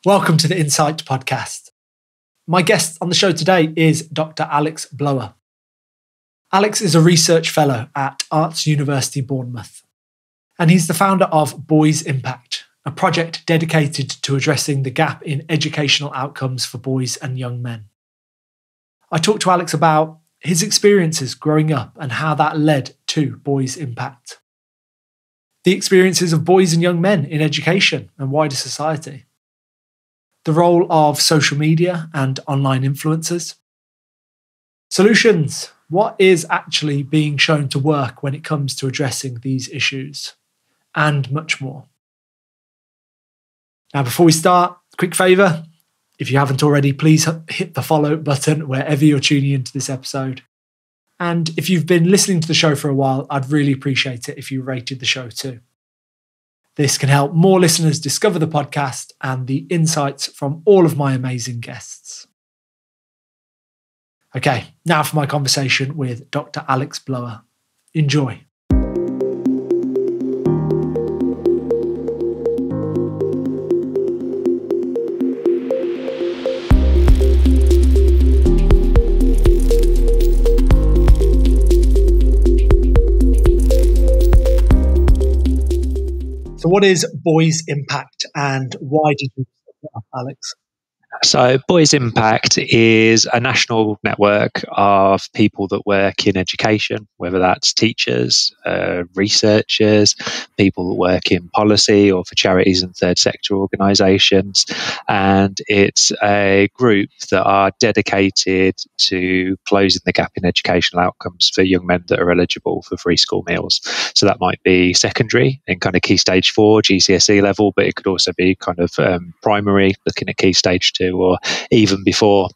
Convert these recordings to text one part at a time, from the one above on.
Welcome to the Insight podcast. My guest on the show today is Dr. Alex Blower. Alex is a research fellow at Arts University Bournemouth, and he's the founder of Boys Impact, a project dedicated to addressing the gap in educational outcomes for boys and young men. I talked to Alex about his experiences growing up and how that led to Boys Impact, the experiences of boys and young men in education and wider society, the role of social media and online influencers, solutions, what is actually being shown to work when it comes to addressing these issues, and much more. Now, before we start, quick favour, if you haven't already, please hit the follow button wherever you're tuning into this episode. And if you've been listening to the show for a while, I'd really appreciate it if you rated the show too. This can help more listeners discover the podcast and the insights from all of my amazing guests. Okay, now for my conversation with Dr. Alex Blower. Enjoy. So what is Boys Impact and why did you set it up, Alex? So Boys Impact is a national network of people that work in education, whether that's teachers, researchers, people that work in policy or for charities and third sector organisations. And it's a group that are dedicated to closing the gap in educational outcomes for young men that are eligible for free school meals. So that might be secondary in kind of Key Stage 4, GCSE level, but it could also be kind of primary, looking at Key Stage 2, or even before.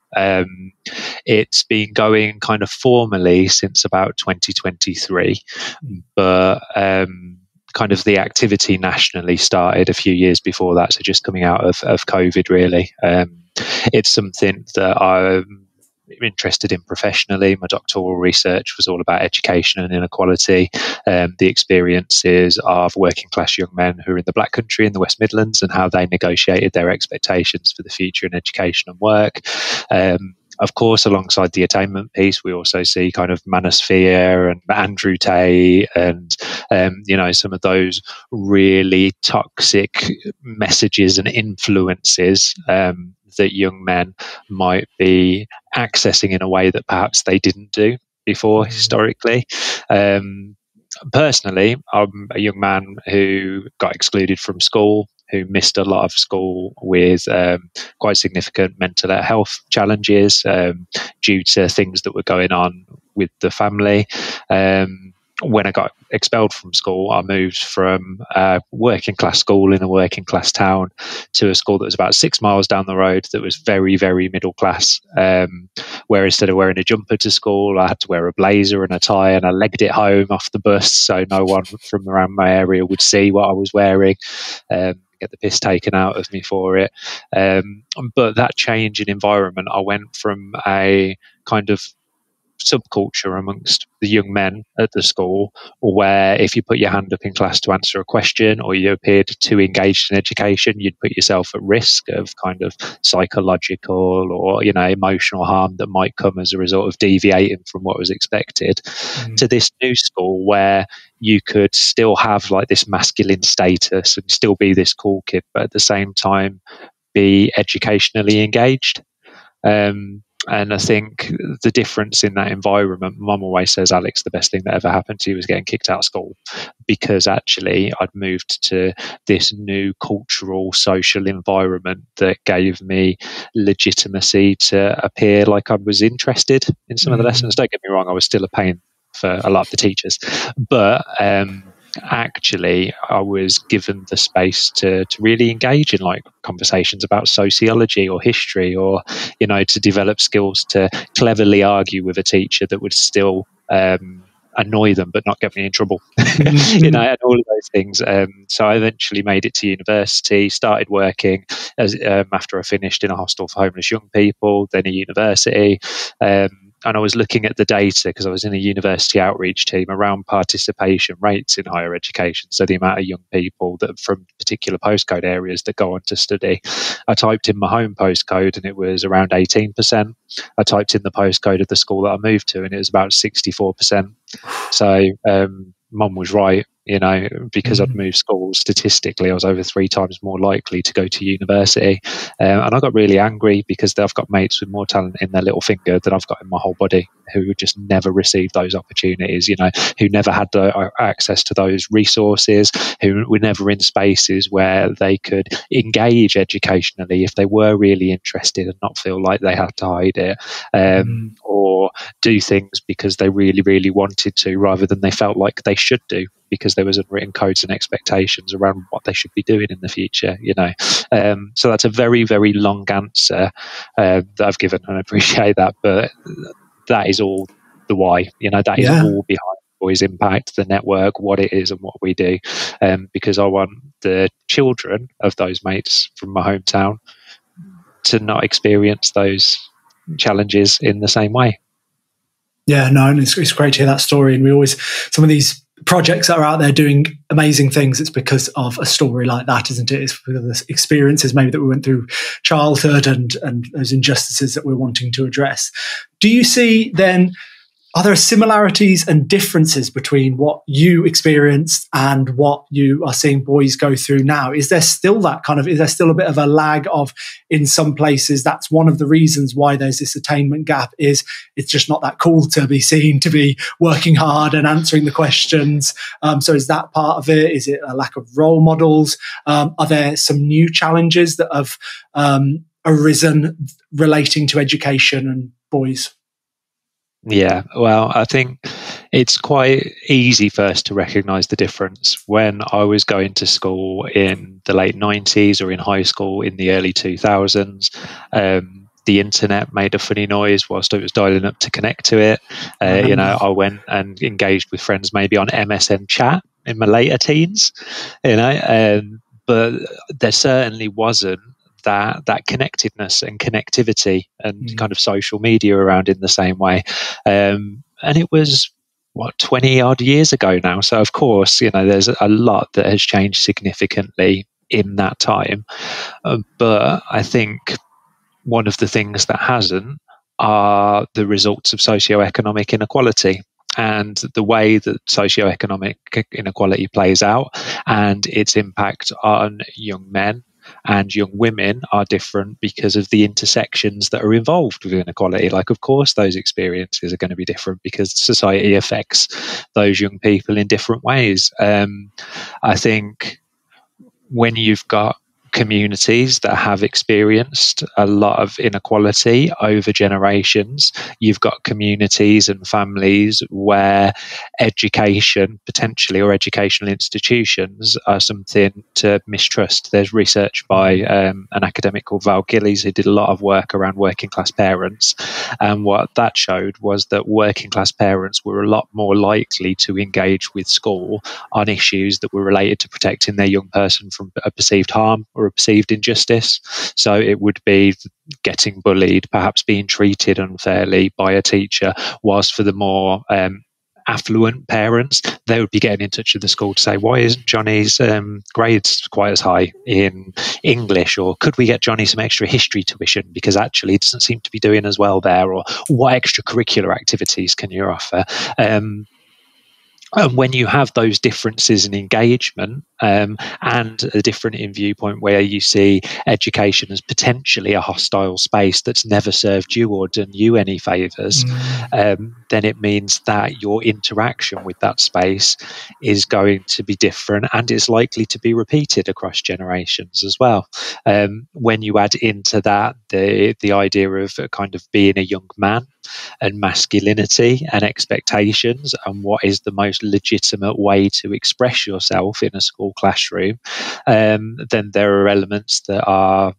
It's been going kind of formally since about 2023, but kind of the activity nationally started a few years before that, so just coming out of COVID really. It's something that I'm interested in professionally. My doctoral research was all about education and inequality, the experiences of working class young men who are in the Black Country in the West Midlands and how they negotiated their expectations for the future in education and work. Of course, alongside the attainment piece, we also see kind of Manosphere and Andrew Tate and, some of those really toxic messages and influences that young men might be accessing in a way that perhaps they didn't do before historically. Personally, I'm a young man who got excluded from school, who missed a lot of school with quite significant mental health challenges due to things that were going on with the family. When I got expelled from school, I moved from a working class school in a working class town to a school that was about 6 miles down the road that was very, very middle class, where instead of wearing a jumper to school, I had to wear a blazer and a tie, and I legged it home off the bus so no one from around my area would see what I was wearing. Get the piss taken out of me for it. But that change in environment, I went from a kind of subculture amongst the young men at the school where if you put your hand up in class to answer a question or you appeared too engaged in education, you'd put yourself at risk of kind of psychological or emotional harm that might come as a result of deviating from what was expected, to this new school where you could still have like this masculine status and still be this cool kid, but at the same time be educationally engaged. And I think the difference in that environment, Mum always says, Alex, the best thing that ever happened to you was getting kicked out of school, because actually I'd moved to this new cultural, social environment that gave me legitimacy to appear like I was interested in some of the lessons. Don't get me wrong, I was still a pain for a lot of the teachers, but actually I was given the space to really engage in like conversations about sociology or history, or to develop skills to cleverly argue with a teacher that would still annoy them but not get me in trouble. And all of those things. So I eventually made it to university, started working as after I finished in a hostel for homeless young people, then a university, and I was looking at the data because I was in a university outreach team around participation rates in higher education. So the amount of young people that from particular postcode areas that go on to study. I typed in my home postcode and it was around 18%. I typed in the postcode of the school that I moved to and it was about 64%. So Mum was right, because I'd moved schools, statistically I was over 3 times more likely to go to university. And I got really angry because I've got mates with more talent in their little finger than I've got in my whole body, who would just never receive those opportunities, who never had the access to those resources, who were never in spaces where they could engage educationally if they were really interested and not feel like they had to hide it, or do things because they really, really wanted to rather than they felt like they should do because there was unwritten codes and expectations around what they should be doing in the future, So that's a very, very long answer that I've given, and I appreciate that, but that is all the why, that is all behind Boys Impact, the network, what it is and what we do, because I want the children of those mates from my hometown to not experience those challenges in the same way. Yeah, no, and it's great to hear that story. And some of these projects that are out there doing amazing things, it's because of a story like that, isn't it? It's because of the experiences maybe that we went through childhood and those injustices that we're wanting to address. Do you see then, are there similarities and differences between what you experienced and what you are seeing boys go through now? Is there still a bit of a lag of, in some places, that's one of the reasons why there's this attainment gap, is it's just not that cool to be seen to be working hard and answering the questions. So is that part of it? Is it a lack of role models? Are there some new challenges that have arisen relating to education and boys? Yeah, well, I think it's quite easy first to recognise the difference. When I was going to school in the late 90s or in high school in the early 2000s, the internet made a funny noise whilst it was dialing up to connect to it. I went and engaged with friends maybe on MSN chat in my later teens, but there certainly wasn't that connectedness and connectivity and kind of social media around in the same way. And it was 20 odd years ago now. So of course, there's a lot that has changed significantly in that time. But I think one of the things that hasn't are the results of socioeconomic inequality and the way that socioeconomic inequality plays out and its impact on young men and young women are different because of the intersections that are involved with inequality. Like, of course, those experiences are going to be different because society affects those young people in different ways. I think when you've got communities that have experienced a lot of inequality over generations, you've got communities and families where education potentially or educational institutions are something to mistrust. There's research by an academic called Val Gillies who did a lot of work around working class parents, and what that showed was that working class parents were a lot more likely to engage with school on issues that were related to protecting their young person from a perceived harm or a perceived injustice. So it would be getting bullied, perhaps being treated unfairly by a teacher, whilst for the more affluent parents, they would be getting in touch with the school to say, why isn't Johnny's grades quite as high in English, or could we get Johnny some extra history tuition because actually he doesn't seem to be doing as well there, or what extracurricular activities can you offer? And when you have those differences in engagement and a different in viewpoint where you see education as potentially a hostile space that's never served you or done you any favours, then it means that your interaction with that space is going to be different and is likely to be repeated across generations as well. When you add into that the idea of kind of being a young man and masculinity and expectations and what is the most legitimate way to express yourself in a school classroom, then there are elements that are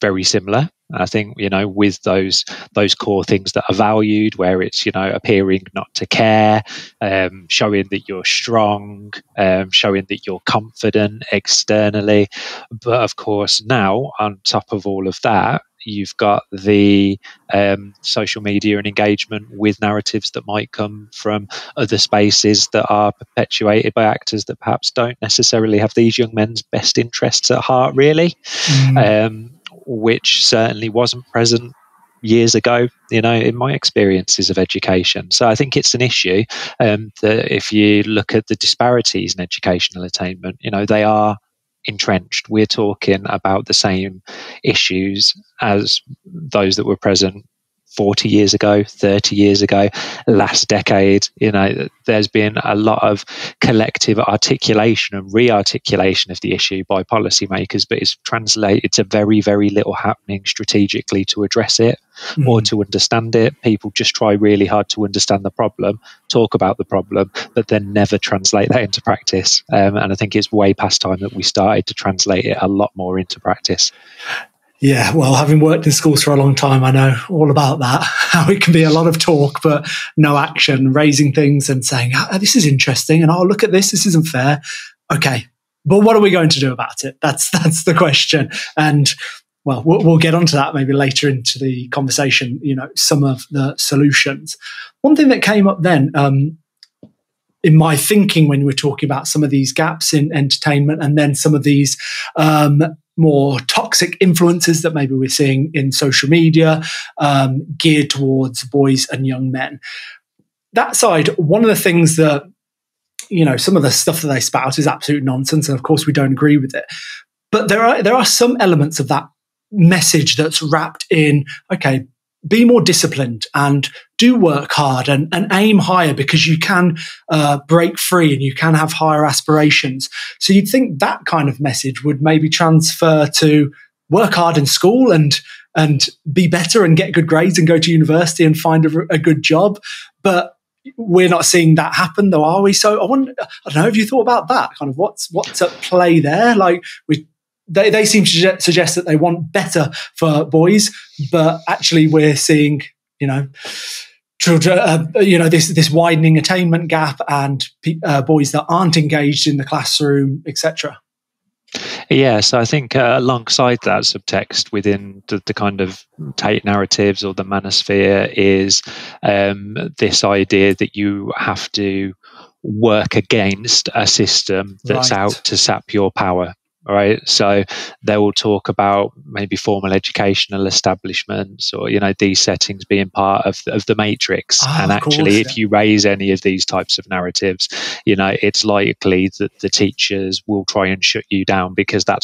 very similar. I think, with those core things that are valued, where it's, appearing not to care, showing that you're strong, showing that you're confident externally. But of course, now on top of all of that, you've got the social media and engagement with narratives that might come from other spaces that are perpetuated by actors that perhaps don't necessarily have these young men's best interests at heart, really, which certainly wasn't present years ago, in my experiences of education. So I think it's an issue that if you look at the disparities in educational attainment, they are entrenched. We're talking about the same issues as those that were present 40 years ago, 30 years ago, last decade. There's been a lot of collective articulation and re-articulation of the issue by policymakers, but it's translated to very, very little happening strategically to address it or to understand it. People just try really hard to understand the problem, talk about the problem, but then never translate that into practice. And I think it's way past time that we started to translate it a lot more into practice. Yeah, well, having worked in schools for a long time, I know all about that, how it can be a lot of talk, but no action, raising things and saying, oh, this is interesting, and look at this isn't fair. Okay, but what are we going to do about it? That's the question. And, well, we'll get onto that maybe later into the conversation, some of the solutions. One thing that came up then, in my thinking when we're talking about some of these gaps in entertainment and then some of these more toxic influences that maybe we're seeing in social media geared towards boys and young men. That side, one of the things that, some of the stuff that they spout is absolute nonsense. And of course, we don't agree with it. But there are some elements of that message that's wrapped in, okay, be more disciplined and do work hard and aim higher because you can break free and you can have higher aspirations. So you'd think that kind of message would maybe transfer to work hard in school and be better and get good grades and go to university and find a good job. But we're not seeing that happen, though, are we? So I don't know, have you thought about that? Kind of what's at play there? Like They seem to suggest that they want better for boys, but actually we're seeing, children, this widening attainment gap and boys that aren't engaged in the classroom, etc. Yeah, so I think alongside that subtext within the kind of Tate narratives or the manosphere is this idea that you have to work against a system that's out to sap your power. Right, so they will talk about maybe formal educational establishments or these settings being part of the matrix. And actually, if you raise any of these types of narratives, it's likely that the teachers will try and shut you down because they're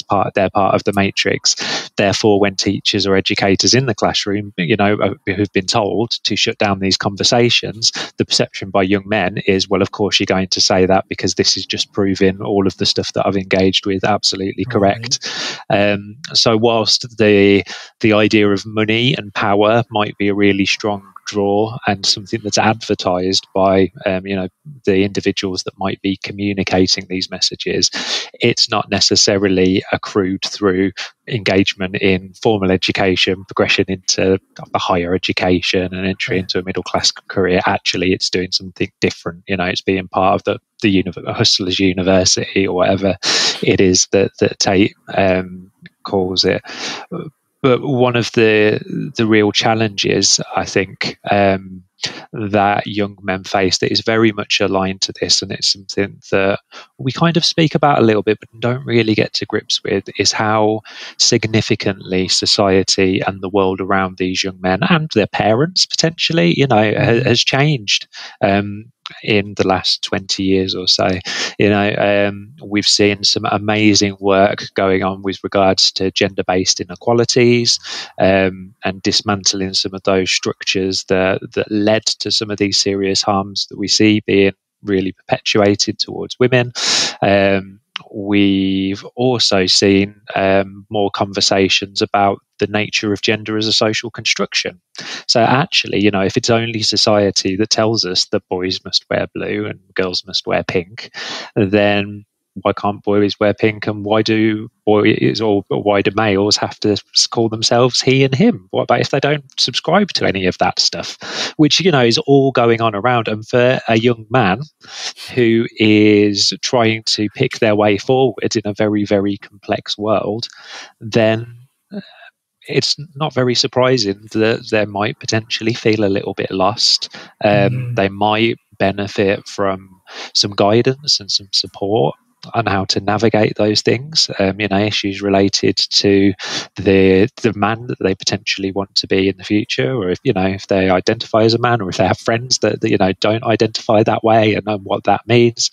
part of the matrix. Therefore, when teachers or educators in the classroom, who've been told to shut down these conversations, the perception by young men is, well, of course you're going to say that because this is just proving all of the stuff that I've engaged with absolutely correct. So whilst the idea of money and power might be a really strong draw and something that's advertised by the individuals that might be communicating these messages, it's not necessarily accrued through engagement in formal education, progression into the higher education and entry into a middle class career. Actually, it's doing something different. It's being part of the Hustlers University or whatever it is that Tate calls it. But one of the real challenges, I think, that young men face that is very much aligned to this, and it's something that we kind of speak about a little bit but don't really get to grips with, is how significantly society and the world around these young men and their parents potentially, has changed in the last 20 years or so. We've seen some amazing work going on with regards to gender-based inequalities and dismantling some of those structures that led to some of these serious harms that we see being really perpetuated towards women. We've also seen more conversations about the nature of gender as a social construction. So actually, if it's only society that tells us that boys must wear blue and girls must wear pink, then why can't boys wear pink, and why do boys or why do males have to call themselves he and him? What about if they don't subscribe to any of that stuff, which is all going on around? And for a young man who is trying to pick their way forward in a very, very complex world, then it's not very surprising that they might potentially feel a little bit lost. They might benefit from some guidance and some support on how to navigate those things, issues related to the man that they potentially want to be in the future, or if they identify as a man, or if they have friends that don't identify that way and know what that means.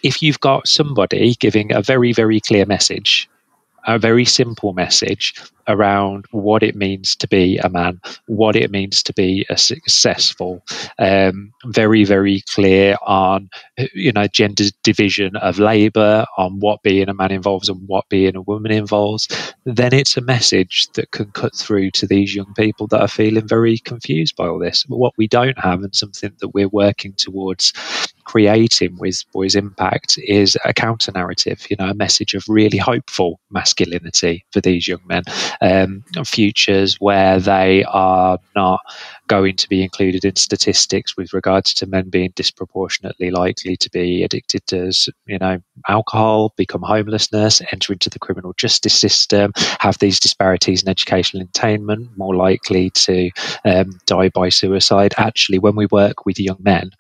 If you've got somebody giving a very, very clear message, a very simple message around what it means to be a man, what it means to be a successful, very, very clear on, gender division of labour, on what being a man involves and what being a woman involves, then it's a message that can cut through to these young people that are feeling very confused by all this. But what we don't have, and something that we're working towards creating with Boys Impact, is a counter narrative, a message of really hopeful masculinity for these young men, futures where they are not going to be included in statistics with regards to men being disproportionately likely to be addicted to alcohol, become homelessness, enter into the criminal justice system, have these disparities in educational attainment, more likely to die by suicide. Actually, when we work with young men,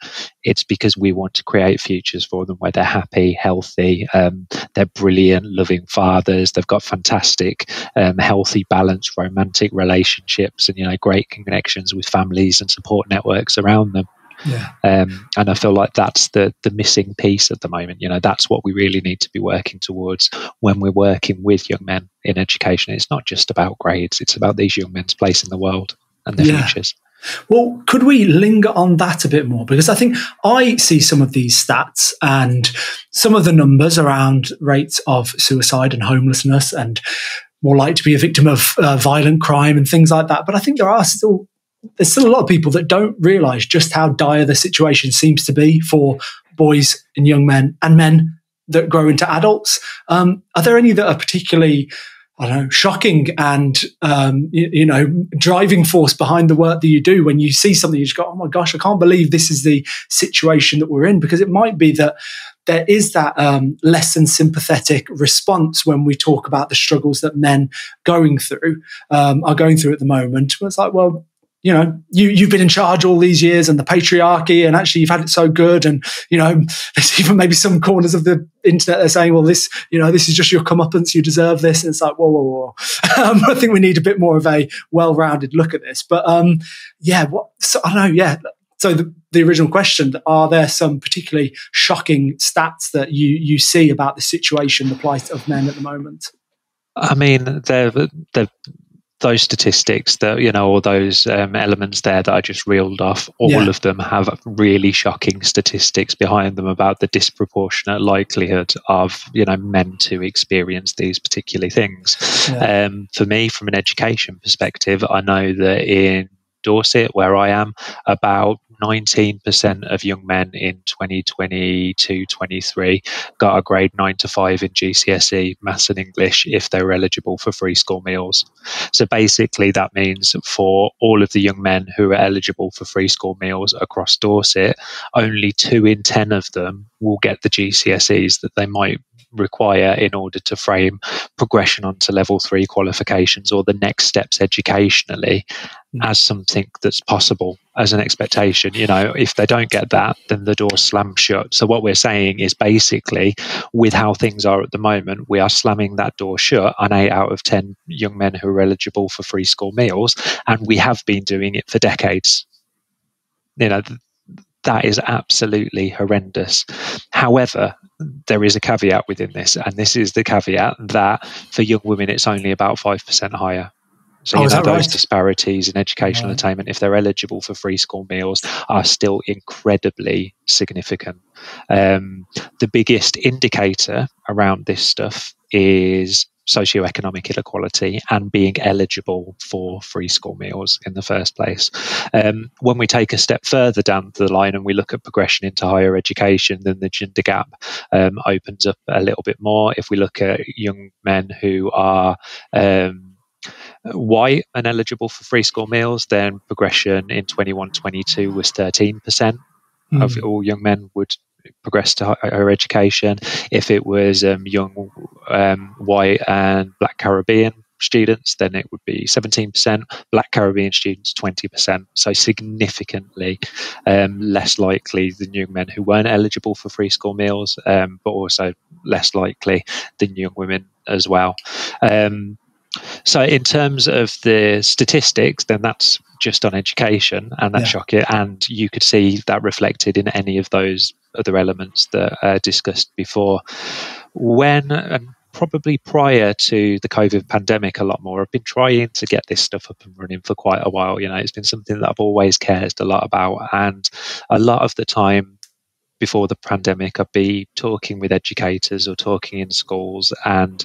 it's because we want to create futures for them where they're happy, healthy, they're brilliant, loving fathers, they've got fantastic, healthy, balanced romantic relationships, and great connections with families and support networks around them. Yeah. And I feel like that's the missing piece at the moment. That's what we really need to be working towards when we're working with young men in education. It's not just about grades, it's about these young men's place in the world and their futures. Well, could we linger on that a bit more? Because I think I see some of these stats and some of the numbers around rates of suicide and homelessness and more likely to be a victim of violent crime and things like that. But I think there's still a lot of people that don't realise just how dire the situation seems to be for boys and young men and men that grow into adults. Are there any that are particularly, shocking and, driving force behind the work that you do when you see something, you just go, oh my gosh, I can't believe this is the situation that we're in? Because it might be that there is that less than sympathetic response when we talk about the struggles that men are going through at the moment. It's like, well, you've been in charge all these years and the patriarchy, and actually you've had it so good. And, there's even maybe some corners of the internet they're saying, well, this is just your comeuppance, you deserve this. And it's like, whoa. I think we need a bit more of a well-rounded look at this. But So the original question, are there some particularly shocking stats that you see about the situation, the plight of men at the moment? I mean, those statistics that, or those elements there that I just reeled off, all of them have really shocking statistics behind them about the disproportionate likelihood of, men to experience these particular things. Yeah. For me, from an education perspective, I know that in Dorset, where I am, about 19% of young men in 2022-23 got a grade 9 to 5 in GCSE maths and English if they were eligible for free school meals. So basically that means for all of the young men who are eligible for free school meals across Dorset, only 2 in 10 of them will get the GCSEs that they might require in order to frame progression onto level 3 qualifications or the next steps educationally as something that's possible, as an expectation. If they don't get that, then the door slams shut. So what we're saying is basically, with how things are at the moment, we are slamming that door shut on 8 out of 10 young men who are eligible for free school meals, and we have been doing it for decades. That is absolutely horrendous. However, there is a caveat within this, and this is the caveat that for young women, it's only about 5% higher. So those disparities in educational attainment, if they're eligible for free school meals, are still incredibly significant. The biggest indicator around this stuff is socioeconomic inequality and being eligible for free school meals in the first place. When we take a step further down the line and we look at progression into higher education, then the gender gap opens up a little bit more. If we look at young men who are white and eligible for free school meals, then progression in 21-22 was 13% of all young men would progress to higher education. If it was young white and black Caribbean students, then it would be 17%, black Caribbean students 20%, so significantly less likely than young men who weren't eligible for free school meals, but also less likely than young women as well. So in terms of the statistics, then that's just on education, and that's shocking. And you could see that reflected in any of those other elements that are discussed before. When, and probably prior to the COVID pandemic a lot more, I've been trying to get this stuff up and running for quite a while. It's been something that I've always cared a lot about. And a lot of the time before the pandemic, I'd be talking with educators or talking in schools, and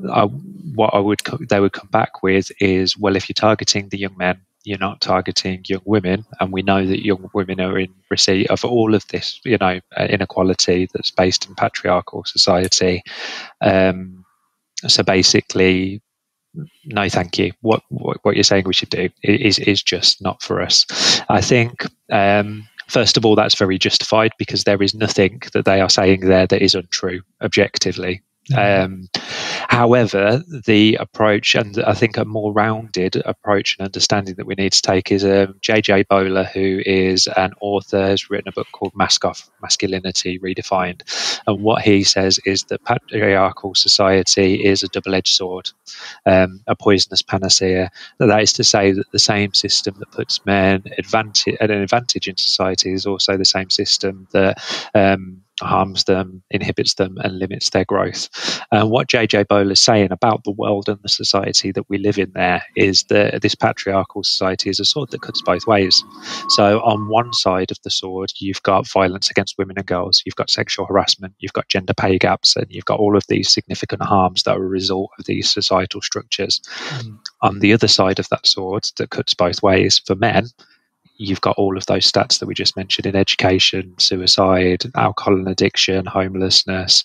they would come back with is, well, if you're targeting the young men, you're not targeting young women, and we know that young women are in receipt of all of this, inequality that's based in patriarchal society. So basically, no, thank you. What you're saying we should do is just not for us. I think. First of all, that's very justified, because there is nothing that they are saying there that is untrue objectively. However, the approach, and I think a more rounded approach and understanding that we need to take, is J.J. Bowler, who is an author, has written a book called Masculinity, Redefined. And what he says is that patriarchal society is a double-edged sword, a poisonous panacea. That is to say that the same system that puts men at an advantage in society is also the same system that harms them, inhibits them, and limits their growth. And what J.J. Bowler is saying about the world and the society that we live in there is that this patriarchal society is a sword that cuts both ways. So on one side of the sword, you've got violence against women and girls, you've got sexual harassment, you've got gender pay gaps, and you've got all of these significant harms that are a result of these societal structures. On the other side of that sword that cuts both ways, for men, you've got all of those stats that we just mentioned in education, suicide, alcohol and addiction, homelessness.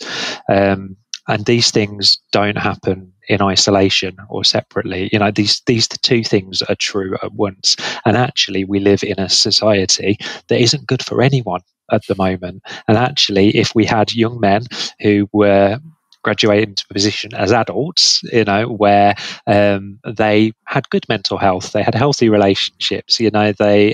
And these things don't happen in isolation or separately. These two things are true at once. And actually, we live in a society that isn't good for anyone at the moment. And actually, if we had young men who were graduated into a position as adults, where they had good mental health, they had healthy relationships, they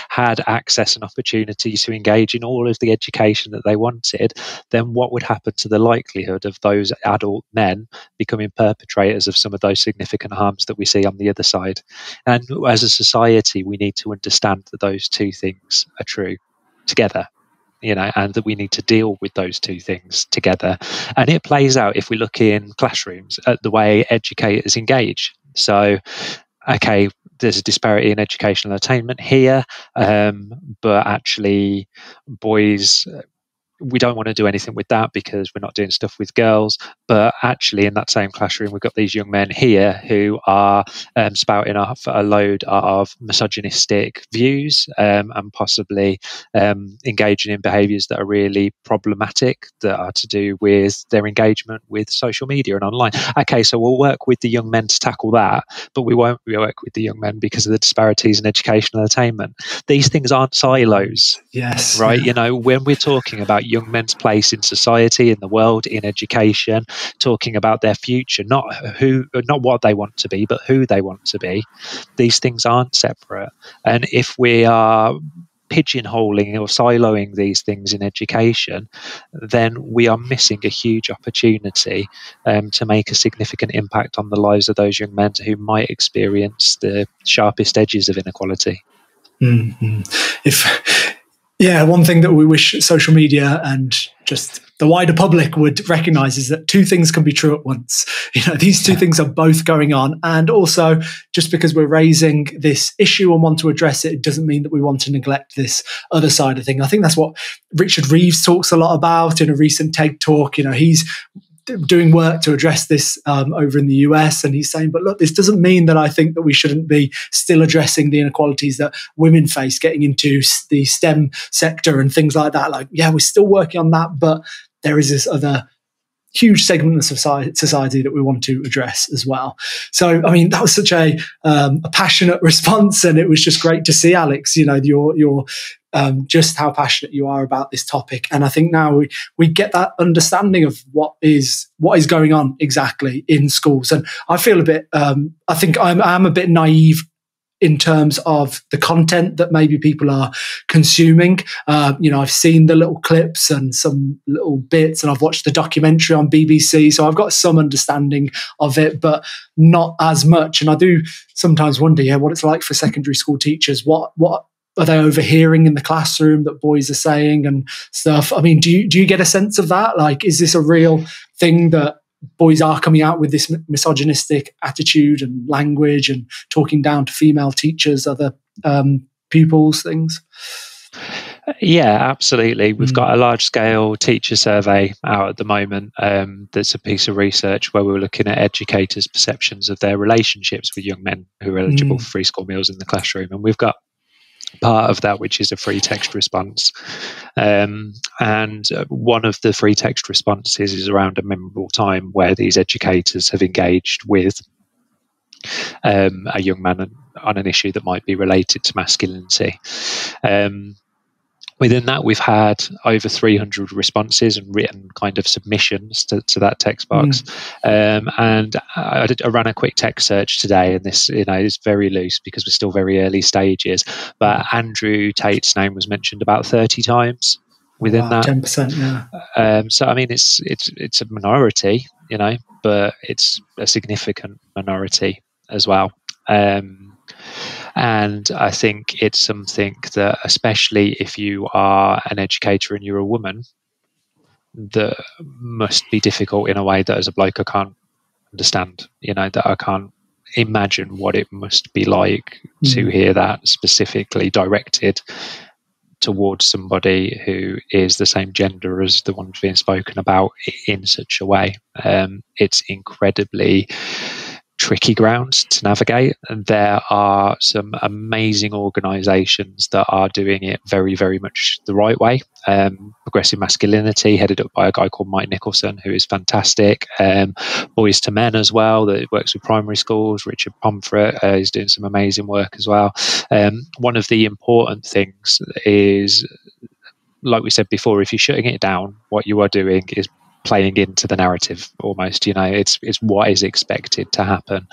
had access and opportunities to engage in all of the education that they wanted, then what would happen to the likelihood of those adult men becoming perpetrators of some of those significant harms that we see on the other side? And as a society, we need to understand that those two things are true together. And that we need to deal with those two things together. And it plays out, if we look in classrooms, at the way educators engage. So, okay, there's a disparity in educational attainment here, but actually boys, we don't want to do anything with that because we're not doing stuff with girls. But actually, in that same classroom, we've got these young men here who are spouting off a load of misogynistic views and possibly engaging in behaviours that are really problematic, that are to do with their engagement with social media and online. Okay, so we'll work with the young men to tackle that, but we won't work with the young men because of the disparities in educational attainment. These things aren't silos. Yes. Right? When we're talking about young men's place in society, in the world, in education, talking about their future, not what they want to be, but who they want to be, these things aren't separate. And if we are pigeonholing or siloing these things in education, then we are missing a huge opportunity to make a significant impact on the lives of those young men who might experience the sharpest edges of inequality. One thing that we wish social media and just the wider public would recognise is that two things can be true at once. These two things are both going on. And also, just because we're raising this issue and want to address it, it doesn't mean that we want to neglect this other side of things. I think that's what Richard Reeves talks a lot about in a recent TED talk. doing work to address this over in the US, and he's saying, but look, this doesn't mean that I think that we shouldn't be still addressing the inequalities that women face getting into the STEM sector and things like that. Like, yeah, we're still working on that, but there is this other huge segment of society that we want to address as well. So, I mean, that was such a passionate response, and it was just great to see, Alex, you know, your just how passionate you are about this topic. And I think now we get that understanding of what is going on exactly in schools. And I feel a bit, I think I'm a bit naive in terms of the content that maybe people are consuming. You know, I've seen the little clips and some little bits, and I've watched the documentary on BBC, so I've got some understanding of it, but not as much. And I do sometimes wonder, what it's like for secondary school teachers. What are they overhearing in the classroom that boys are saying and stuff? I mean, do you get a sense of that? Like, is this a real thing that boys are coming out with this misogynistic attitude and language and talking down to female teachers, other pupils, things? Yeah, absolutely. We've got a large-scale teacher survey out at the moment. That's a piece of research where we're looking at educators' perceptions of their relationships with young men who are eligible for free school meals in the classroom. And we've got part of that which is a free text response, and one of the free text responses is around a memorable time where these educators have engaged with a young man on an issue that might be related to masculinity. Within that, we've had over 300 responses and written kind of submissions to that text box. And I ran a quick text search today, and this, is very loose because we're still very early stages. But Andrew Tate's name was mentioned about 30 times within that. 10%, yeah. So I mean, it's a minority, but it's a significant minority as well. And I think it's something that, especially if you are an educator and you're a woman, that must be difficult in a way that as a bloke I can't understand, that I can't imagine what it must be like to hear that specifically directed towards somebody who is the same gender as the one being spoken about in such a way. It's incredibly tricky ground to navigate, and there are some amazing organisations that are doing it very, very much the right way. Progressive Masculinity, headed up by a guy called Mike Nicholson, who is fantastic. Boys to Men as well, that works with primary schools. Richard Pomfret is doing some amazing work as well. One of the important things is, like we said before, if you're shutting it down, what you are doing is playing into the narrative almost. It's what is expected to happen.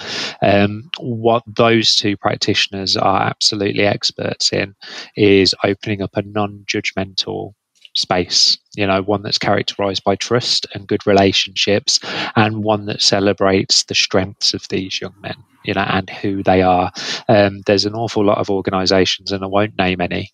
What those two practitioners are absolutely experts in is opening up a non-judgmental space, one that's characterized by trust and good relationships, and one that celebrates the strengths of these young men, and who they are. There's an awful lot of organizations, and I won't name any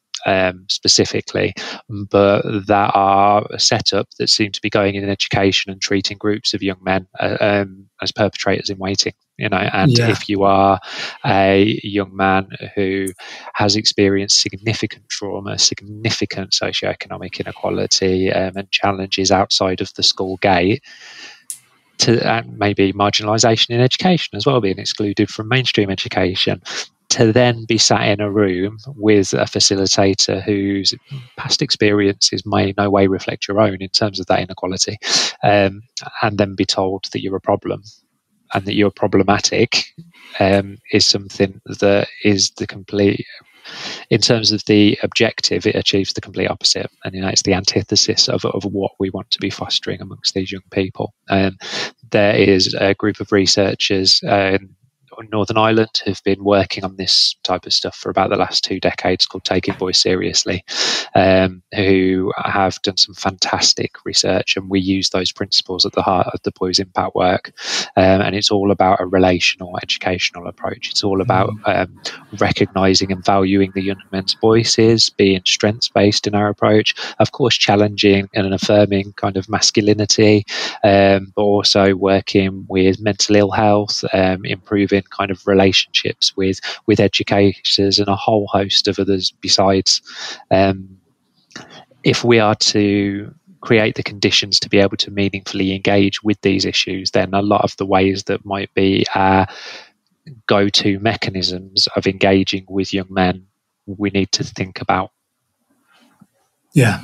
specifically, but that are set up that seem to be going in education and treating groups of young men as perpetrators in waiting. If you are a young man who has experienced significant trauma, significant socioeconomic inequality, and challenges outside of the school gate, and maybe marginalisation in education as well, being excluded from mainstream education, to then be sat in a room with a facilitator whose past experiences may in no way reflect your own in terms of that inequality, and then be told that you're a problem and that you're problematic, is something that is the complete, in terms of the objective, it achieves the complete opposite. And it's the antithesis of what we want to be fostering amongst these young people. There is a group of researchers on Northern Ireland who've been working on this type of stuff for about the last 2 decades, called Taking Boys Seriously, who have done some fantastic research, and we use those principles at the heart of the Boys Impact work. And it's all about a relational educational approach. It's all about recognising and valuing the young men's voices, being strengths-based in our approach, of course challenging and affirming kind of masculinity, but also working with mental ill health, improving kind of relationships with educators and a whole host of others besides. If we are to create the conditions to be able to meaningfully engage with these issues, then a lot of the ways that might be our go-to mechanisms of engaging with young men, we need to think about. Yeah.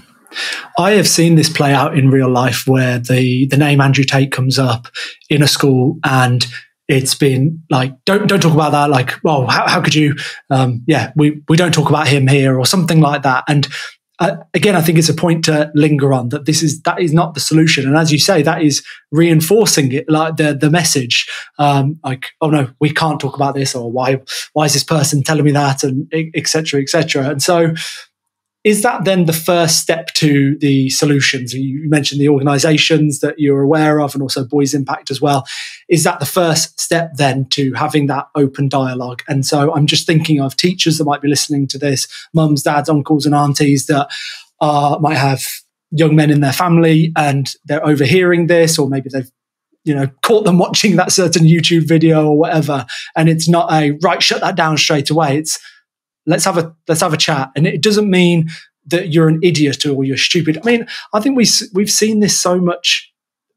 I have seen this play out in real life where the name Andrew Tate comes up in a school, and it's been like, don't talk about that. Like, well, how could you? We don't talk about him here, or something like that. And again, I think it's a point to linger on, that that is not the solution. And as you say, that is reinforcing it, like the message, like, oh no, we can't talk about this, or why is this person telling me that, and et cetera, et cetera. And so, is that then the first step to the solutions? You mentioned the organisations that you're aware of, and also Boys Impact as well. Is that the first step then to having that open dialogue? And so I'm just thinking of teachers that might be listening to this, mums, dads, uncles and aunties that might have young men in their family, and they're overhearing this, or maybe they've caught them watching that certain YouTube video or whatever, and it's not a right, shut that down straight away. It's let's have a chat. And it doesn't mean that you're an idiot or you're stupid. I mean, I think we've seen this so much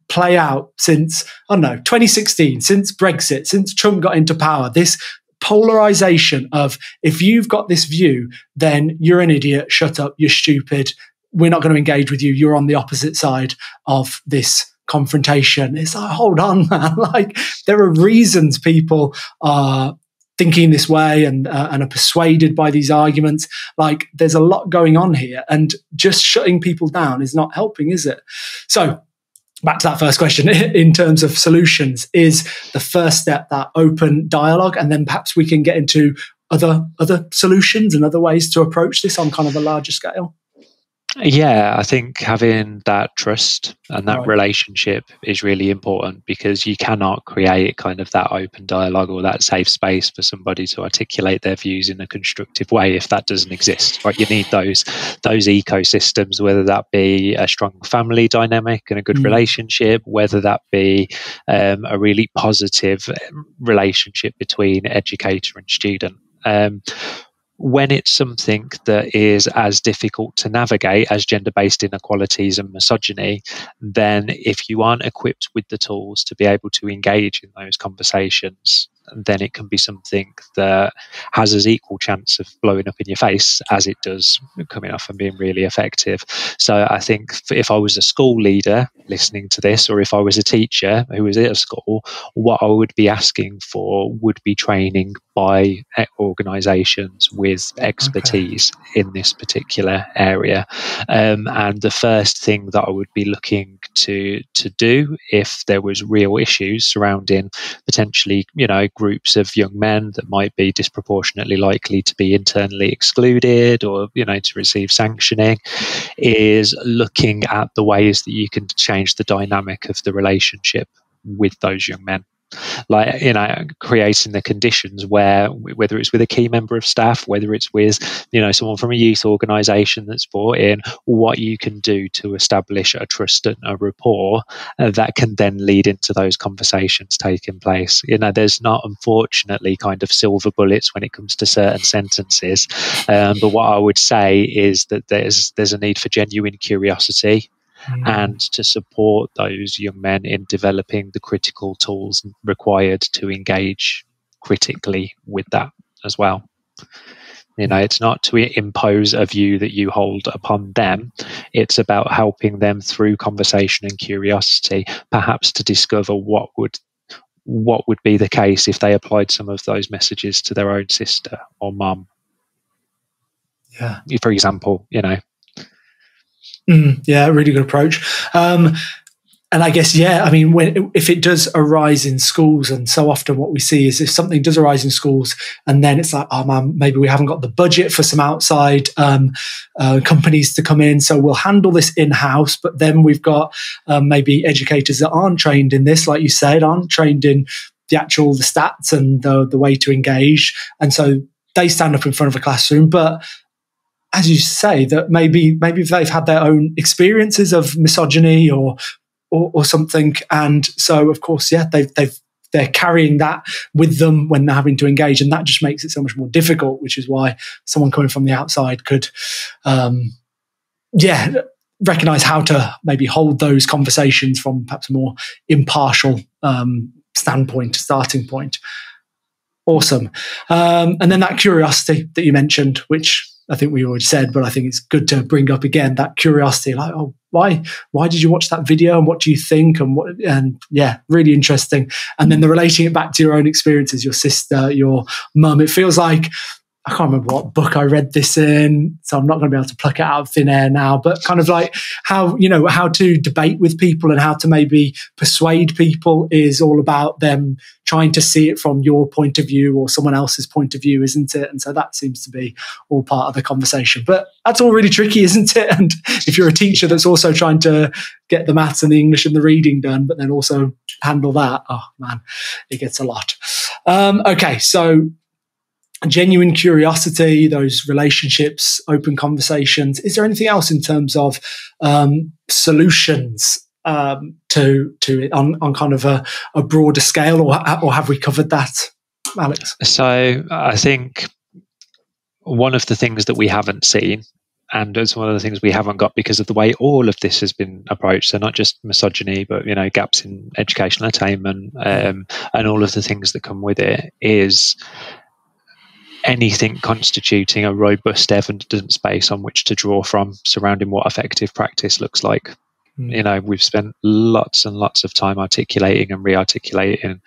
play out since, 2016, since Brexit, since Trump got into power. This polarization of, if you've got this view, then you're an idiot, shut up, you're stupid, we're not going to engage with you, you're on the opposite side of this confrontation. It's like, hold on, man. Like, there are reasons people are thinking this way and are persuaded by these arguments. Like, there's a lot going on here, and just shutting people down is not helping, is it? So back to that first question, in terms of solutions, is the first step that open dialogue, and then perhaps we can get into other solutions and other ways to approach this on kind of a larger scale? Yeah, I think having that trust and that relationship is really important, because you cannot create kind of that open dialogue or that safe space for somebody to articulate their views in a constructive way if that doesn't exist. Right? You need those ecosystems, whether that be a strong family dynamic and a good relationship, whether that be a really positive relationship between educator and student. When it's something that is as difficult to navigate as gender-based inequalities and misogyny, then if you aren't equipped with the tools to be able to engage in those conversations, then it can be something that has as equal chance of blowing up in your face as it does coming off and being really effective. So I think if I was a school leader listening to this, or if I was a teacher who was at a school, what I would be asking for would be training by organisations with expertise in this particular area. And the first thing that I would be looking to do if there was real issues surrounding potentially, groups of young men that might be disproportionately likely to be internally excluded or, to receive sanctioning, is looking at the ways that you can change the dynamic of the relationship with those young men. Like, creating the conditions where, whether it's with a key member of staff, whether it's with, someone from a youth organisation that's brought in, what you can do to establish a trust and a rapport that can then lead into those conversations taking place. There's not, unfortunately, kind of silver bullets when it comes to certain sentences. But what I would say is that there's a need for genuine curiosity, and to support those young men in developing the critical tools required to engage critically with that as well. It's not to impose a view that you hold upon them. It's about helping them through conversation and curiosity, perhaps to discover what would be the case if they applied some of those messages to their own sister or mum. Yeah. For example, Yeah, really good approach. And I guess, if it does arise in schools, and so often what we see is if something does arise in schools, and then it's like, oh man, maybe we haven't got the budget for some outside companies to come in, so we'll handle this in-house. But then we've got maybe educators that aren't trained in this, like you said, aren't trained in the stats and the way to engage. And so they stand up in front of a classroom, but as you say, that maybe if they've had their own experiences of misogyny or something, and so of course, they're carrying that with them when they're having to engage, and that just makes it so much more difficult. Which is why someone coming from the outside could, recognize how to maybe hold those conversations from perhaps a more impartial standpoint, starting point. Awesome. And then that curiosity that you mentioned, which I think we already said, but I think it's good to bring up again, that curiosity, like, oh, why did you watch that video, and what do you think, and yeah, really interesting. And then the relating it back to your own experiences, your sister, your mum. It feels like, I can't remember what book I read this in, so I'm not going to be able to pluck it out of thin air now, but kind of like how to debate with people and how to maybe persuade people is all about them trying to see it from your point of view or someone else's point of view, isn't it? And so that seems to be all part of the conversation. But that's all really tricky, isn't it? And if you're a teacher that's also trying to get the maths and the English and the reading done, but then also handle that, oh man, it gets a lot. Okay, so genuine curiosity, those relationships, open conversations. Is there anything else in terms of solutions to it on kind of a broader scale, or have we covered that, Alex? So I think one of the things that we haven't seen, and it's one of the things we haven't got because of the way all of this has been approached, so not just misogyny, but gaps in educational attainment, and all of the things that come with it, is anything constituting a robust evidence base on which to draw from surrounding what effective practice looks like. We've spent lots and lots of time articulating and re-articulating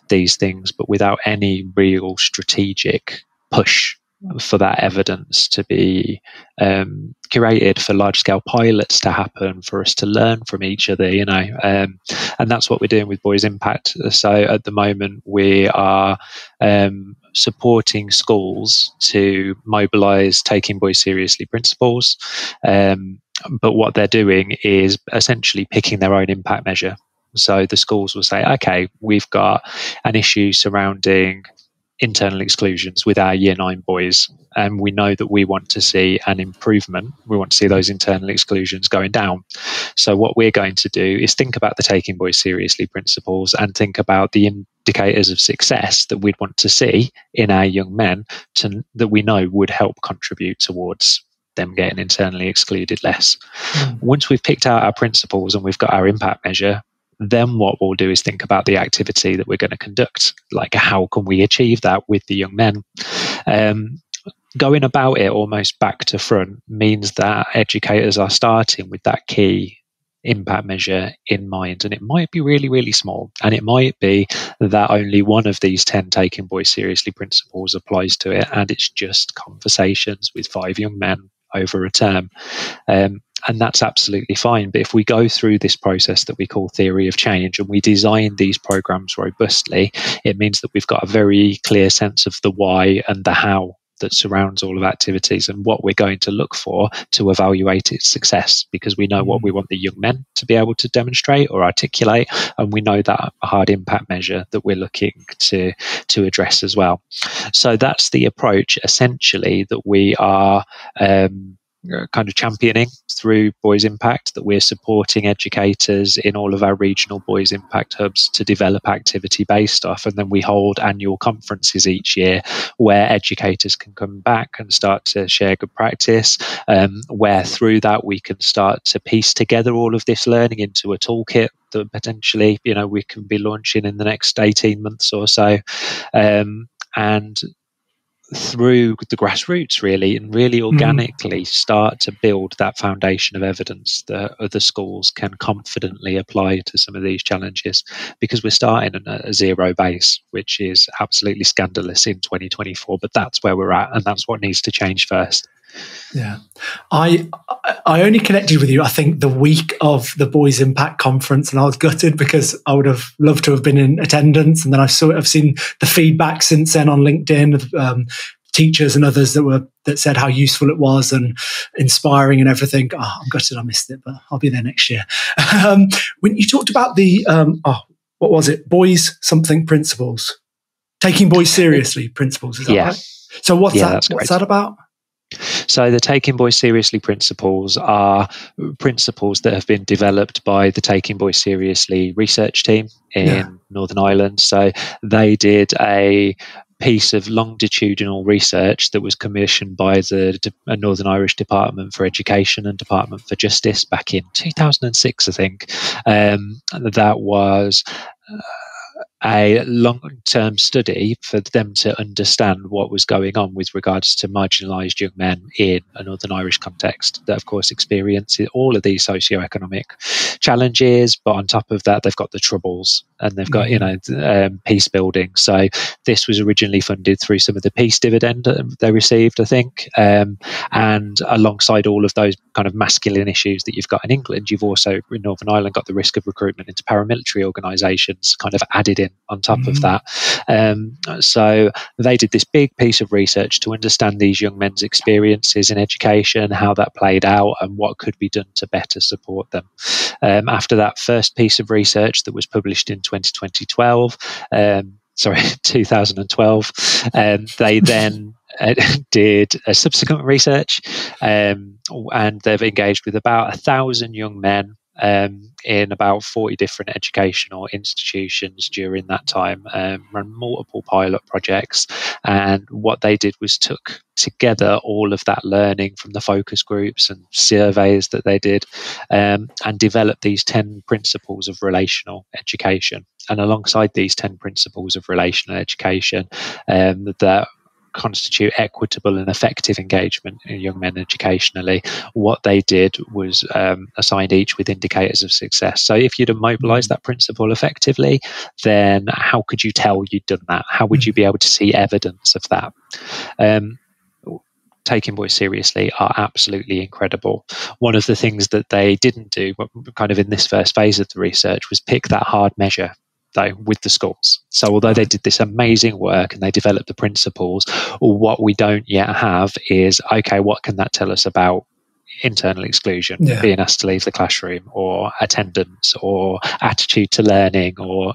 these things, but without any real strategic push for that evidence to be curated, for large-scale pilots to happen, for us to learn from each other, and that's what we're doing with Boys Impact. So at the moment, we are supporting schools to mobilise Taking Boys Seriously principles, but what they're doing is essentially picking their own impact measure. So the schools will say, okay, we've got an issue surrounding internal exclusions with our year 9 boys, and we know that we want to see an improvement. We want to see those internal exclusions going down. So what we're going to do is think about the Taking Boys Seriously principles and think about the indicators of success that we'd want to see in our young men that we know would help contribute towards them getting internally excluded less. Once we've picked out our principles and we've got our impact measure, then what we'll do is think about the activity that we're going to conduct. Like, how can we achieve that with the young men? Going about it almost back to front means that educators are starting with that key impact measure in mind, and it might be really, really small, and it might be that only one of these 10 Taking Boys Seriously principles applies to it, and it's just conversations with 5 young men over a term. And that's absolutely fine. But if we go through this process that we call theory of change and we design these programs robustly, it means that we've got a very clear sense of the why and the how that surrounds all of activities and what we're going to look for to evaluate its success, because we know what we want the young men to be able to demonstrate or articulate, and we know that hard impact measure that we're looking to address as well. So that's the approach essentially that we are kind of championing through Boys Impact, that we're supporting educators in all of our regional Boys Impact hubs to develop activity-based stuff. And then we hold annual conferences each year where educators can come back and start to share good practice, where through that we can start to piece together all of this learning into a toolkit that potentially, we can be launching in the next 18 months or so. And through the grassroots, really, and really organically start to build that foundation of evidence that other schools can confidently apply to some of these challenges, because we're starting at a zero base, which is absolutely scandalous in 2024, but that's where we're at, and that's what needs to change first. Yeah, I only connected with you, I think, the week of the Boys Impact conference, and I was gutted because I would have loved to have been in attendance. And then I've seen the feedback since then on LinkedIn of teachers and others that said how useful it was and inspiring and everything. I'm gutted I missed it, but I'll be there next year. When you talked about the what was it? Boys something principles, Taking Boys Seriously principles. Is that right? So what's that about? So the Taking Boys Seriously principles are principles that have been developed by the Taking Boys Seriously research team in Northern Ireland. So they did a piece of longitudinal research that was commissioned by the Northern Irish Department for Education and Department for Justice back in 2006, I think. That was a long-term study for them to understand what was going on with regards to marginalised young men in a Northern Irish context that, of course, experience all of these socio-economic challenges, but on top of that, they've got the troubles and they've got, peace building. So this was originally funded through some of the peace dividend they received, I think, and alongside all of those kind of masculine issues that you've got in England, you've also, in Northern Ireland, got the risk of recruitment into paramilitary organisations kind of added in on top of that. So they did this big piece of research to understand these young men's experiences in education, how that played out, and what could be done to better support them. After that first piece of research that was published in 2012, they then did a subsequent research, and they've engaged with about 1,000 young men in about 40 different educational institutions during that time, run multiple pilot projects. And what they did was took together all of that learning from the focus groups and surveys that they did, and developed these 10 principles of relational education. And alongside these 10 principles of relational education, that constitute equitable and effective engagement in young men educationally, what they did was assigned each with indicators of success. So if you'd have mobilised that principle effectively, then how could you tell you'd done that? How would you be able to see evidence of that? Taking boys seriously are absolutely incredible. One of the things that they didn't do, kind of in this first phase of the research, was pick that hard measure, though, with the schools. So although they did this amazing work and they developed the principles, what we don't yet have is, okay, what can that tell us about internal exclusion, being asked to leave the classroom, or attendance, or attitude to learning, or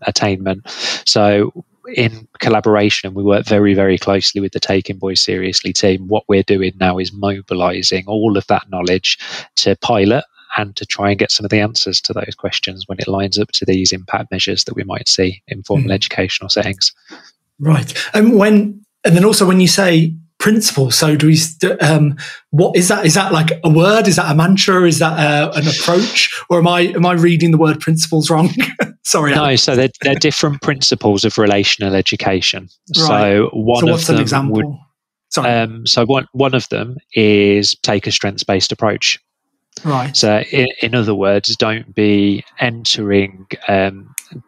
attainment. So in collaboration, we work very, very closely with the Taking Boys Seriously team. What we're doing now is mobilising all of that knowledge to pilot and to try and get some of the answers to those questions when it lines up to these impact measures that we might see in formal educational settings. Right. And then also when you say principle, so do we, what is that? Is that like a word? Is that a mantra? Is that an approach? Or am I reading the word principles wrong? Sorry. No, so they're different principles of relational education. Right. So what's an example? So one of them is take a strengths-based approach. Right. So in other words, don't be entering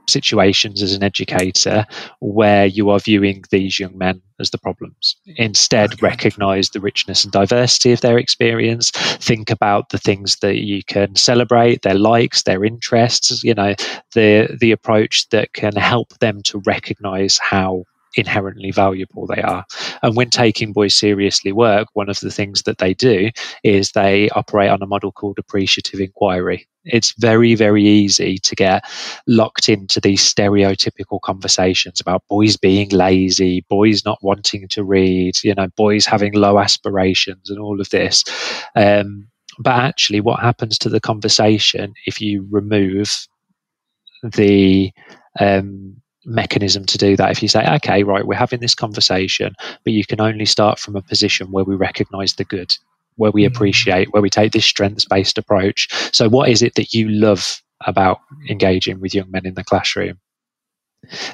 situations as an educator where you are viewing these young men as the problems. Instead, recognise the richness and diversity of their experience. Think about the things that you can celebrate, their likes, their interests, the approach that can help them to recognise how inherently valuable they are. And when Taking Boys Seriously work, one of the things that they do is they operate on a model called appreciative inquiry. It's very, very easy to get locked into these stereotypical conversations about boys being lazy, boys not wanting to read, boys having low aspirations and all of this. But actually what happens to the conversation if you remove the mechanism to do that? If you say, okay, right, we're having this conversation, but you can only start from a position where we recognize the good, where we appreciate, where we take this strengths-based approach. So what is it that you love about engaging with young men in the classroom?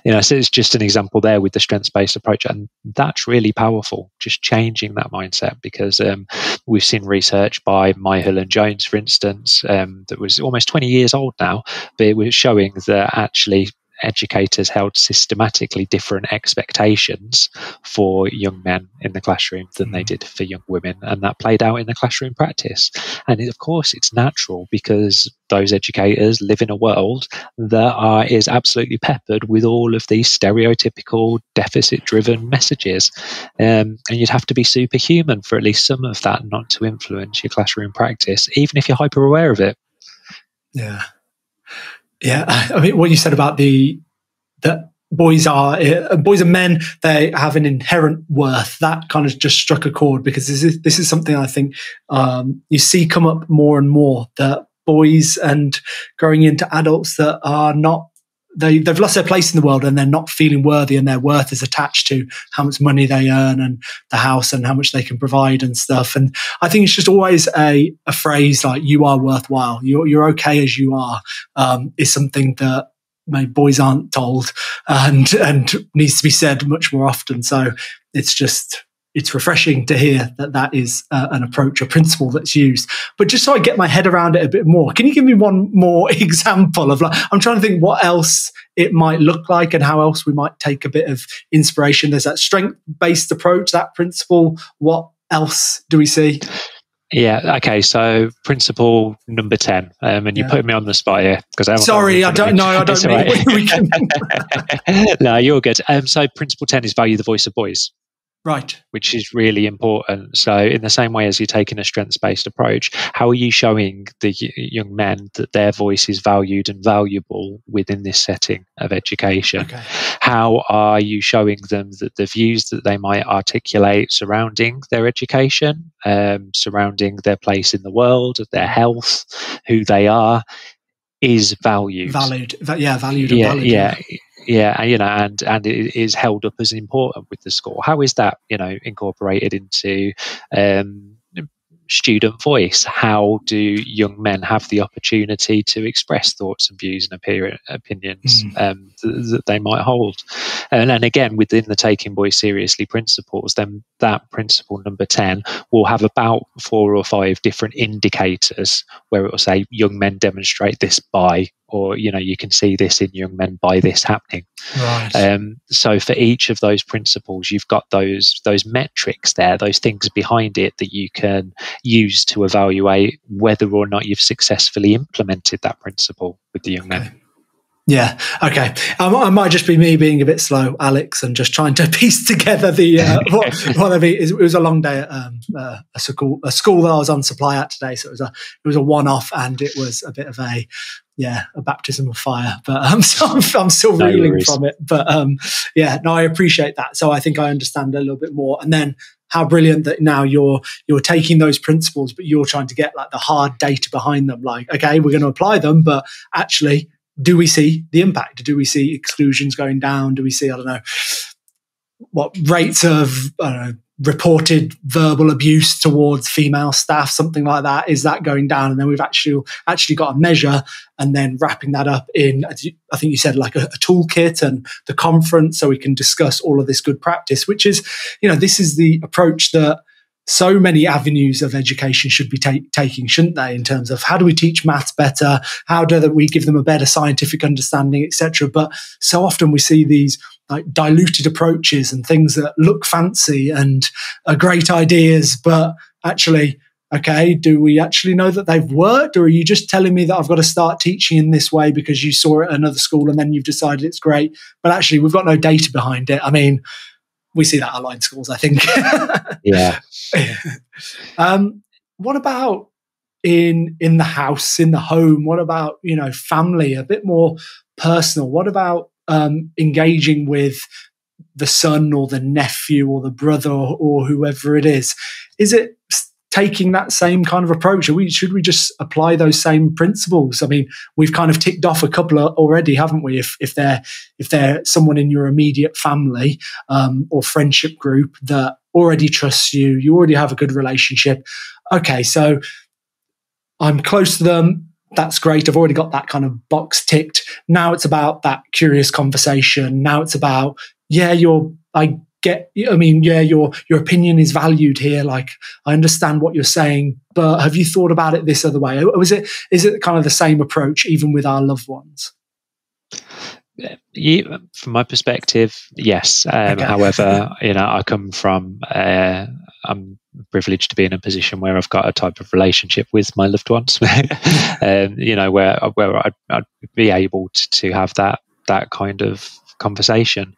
So it's just an example there with the strengths-based approach, and that's really powerful, just changing that mindset, because we've seen research by Myhill and Jones, for instance, that was almost 20 years old now, but it was showing that actually educators held systematically different expectations for young men in the classroom than they did for young women, and that played out in the classroom practice. And of course it's natural, because those educators live in a world that is absolutely peppered with all of these stereotypical deficit-driven messages, and you'd have to be superhuman for at least some of that not to influence your classroom practice, even if you're hyper aware of it. Yeah, I mean, what you said about that boys and men, they have an inherent worth, that kind of just struck a chord, because this is something I think you see come up more and more, that boys and growing into adults that are not they've lost their place in the world, and they're not feeling worthy, and their worth is attached to how much money they earn and the house and how much they can provide and stuff. And I think it's just always a phrase like "you are worthwhile," you're okay as you are, is something that maybe boys aren't told and needs to be said much more often. So it's refreshing to hear that is an approach, a principle that's used. But just so I get my head around it a bit more, can you give me one more example of, like, I'm trying to think what else it might look like and how else we might take a bit of inspiration. There's that strength-based approach, that principle. What else do we see? Yeah. Okay. So principle number 10, and you put me on the spot here because I don't mean. No, you're good. So principle 10 is value the voice of boys. Right. Which is really important. So in the same way as you're taking a strengths-based approach, how are you showing the young men that their voice is valued and valuable within this setting of education? Okay. How are you showing them that the views that they might articulate surrounding their education, surrounding their place in the world, their health, who they are, is valued? Valued and valued. Yeah, and it is held up as important with the school. How is that, incorporated into student voice? How do young men have the opportunity to express thoughts and views and opinions that they might hold? And then again, within the Taking Boys Seriously principles, then that principle number 10 will have about 4 or 5 different indicators where it will say young men demonstrate this by, or you can see this in young men by this happening. Right. So for each of those principles, you've got those metrics there, those things behind it that you can use to evaluate whether or not you've successfully implemented that principle with the young men. Yeah. Okay. I might just be me being a bit slow, Alex, and just trying to piece together the what I mean. It was a long day at a school that I was on supply at today, so it was a one-off, and it was a bit of a baptism of fire. But I'm still reeling from it. But I appreciate that. So I think I understand a little bit more, and then how brilliant that now you're taking those principles, but you're trying to get like the hard data behind them. Like, okay, we're going to apply them, but actually, do we see the impact? Do we see exclusions going down? Do we see, I don't know, what rates of reported verbal abuse towards female staff, something like that? Is that going down? And then we've actually got a measure, and then wrapping that up in, I think you said, like a toolkit and the conference, so we can discuss all of this good practice, which is, this is the approach that so many avenues of education should be taking, shouldn't they, in terms of how do we teach maths better, how do we give them a better scientific understanding, etc. But so often we see these like diluted approaches and things that look fancy and are great ideas, but actually, okay, do we actually know that they've worked, or are you just telling me that I've got to start teaching in this way because you saw it at another school and then you've decided it's great, but actually we've got no data behind it? I mean, we see that at online schools, I think. Yeah. What about in the house, in the home? What about, family, a bit more personal? What about engaging with the son or the nephew or the brother or whoever it is? Is it taking that same kind of approach? Should we just apply those same principles? I mean, we've kind of ticked off a couple already, haven't we? If they're someone in your immediate family or friendship group that already trusts you, you already have a good relationship. Okay, so I'm close to them. That's great. I've already got that kind of box ticked. Now it's about that curious conversation. Now it's about, your opinion is valued here. Like, I understand what you're saying, but have you thought about it this other way? Or is it kind of the same approach even with our loved ones? From my perspective, yes. Okay. However, I come from, I'm privileged to be in a position where I've got a type of relationship with my loved ones, where I'd be able to have that kind of conversation.